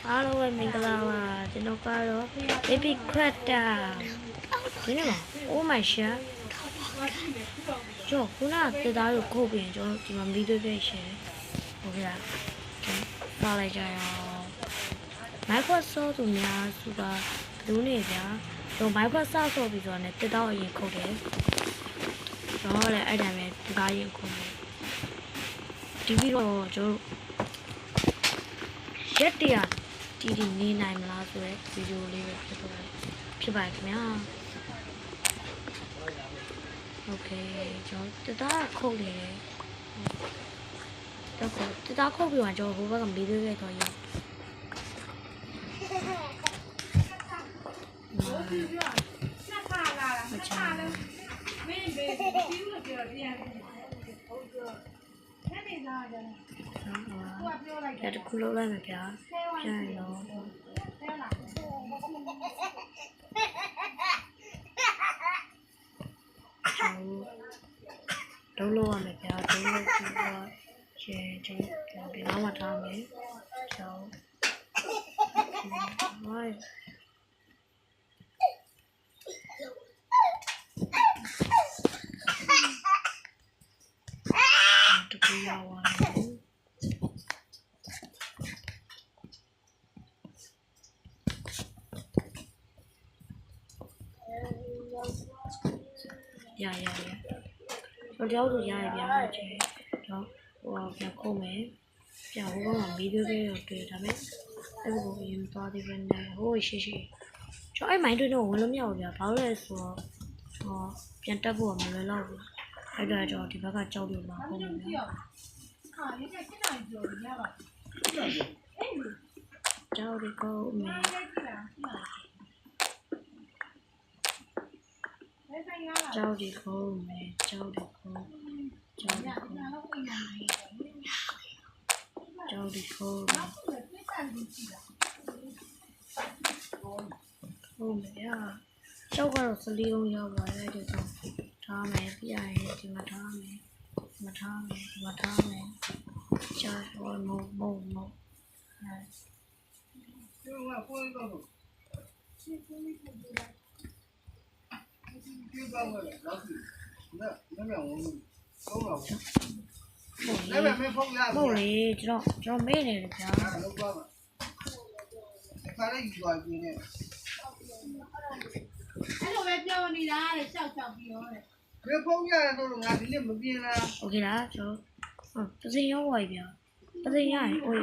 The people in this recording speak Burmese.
အားလုံးပဲမင်္ဂလာပါကျွန်တော်ကတော့ baby cracker ဒီနေ့မှာ oh my god ကျော်ခုနတက်သားကိုခုတ်ပြီးကျွန်တော်ဒီမှာမီးသွေးပြည့်ရှင်ဟုတ်ကဲ့လားပါလိုက်ကြရအောင် Microsoft သူများစုကလူနေဗျာကျွန်တော် Microsoft ဆိုပြီးတော့ねတက်သားအရင်ခုတ်တယ်ကျွန်တော်လည်းအဲ့တိုင်းပဲဒီကားရင်ခုတ်တယ်ဒီပြီးတော့ကျွန်တော်ရက်တရာတီတီနေနိုင်မလားဆိုရဲဗီဒီယိုလေးပဲဖြစ်ပါခင်ဗျာโอเคကျွန်တော်တသားခုတ်နေတယ်တော့တသားခုတ်ပြီးတော့ကျွန်တော်ဟိုဘက်ကမေးသေးခဲ့တော့ရအဲ့ဒါခုလောက်လိုက်မယ်ဗျာပြန်ရောဒုံးလို့ရမယ်ဗျာဒုံးလို့ပြီးတော့ရှင်ကျွန်တော်ဒီနောက်မှာထားမယ်ကျောင်းဟိုတူပြရအောင်ရကျွန်တော်တို့ရရဗျာကျဲတော့ဟိုပြန်ခုတ်မယ်ပြန်ဟိုကမီးသွေးတွေတွေ့ဒါပေမဲ့အဲ့ဒီကိုရင်သွားသေးပဲနဲ့ဟိုရှိကျွန်တော်အဲ့မိုင်းတွေတော့ဝင်လို့မရဘူးဗျာဘာလို့လဲဆိုတော့ဟောပြန်တက်ဖို့မလွယ်တော့ဘူးအဲ့ဒါကြောင့်ဒီဘက်ကကြောက်လို့မှာဟုတ်မယ်ဗျာကြောက်ဒီကိုမယ်ကြောက်ဒီကိုမယ်ကြောက်ဒီကိုကြောက်ဒီကိုကြောက်ဒီကိုဟုတ်မယ်ဗျာကြောက်ကတော့စလီအောင်ရောက်ပါတယ်ဒီတော့ထားမယ်ပြရရင်ဒီမှာထားမယ်ဒီမှာထားမယ်ဒီမှာထားမယ်ကြောက်တော့မဟုတ်ဟုတ်လေကျွန်တော်မေ့နေတယ်ဗျာခါလေးယူသွားပြီနဲ့အဲ့လိုပဲပြောနေတာတဲ့ရှောက်ပြီးရောတဲ့ဘယ်ဖုန်းရတယ်တော့ငါဒီနေ့မပြင်းလားโอเคလားကျွန်တော်ပစင်ရောဝိုင်ဗျာပစင်ရရင်အိုး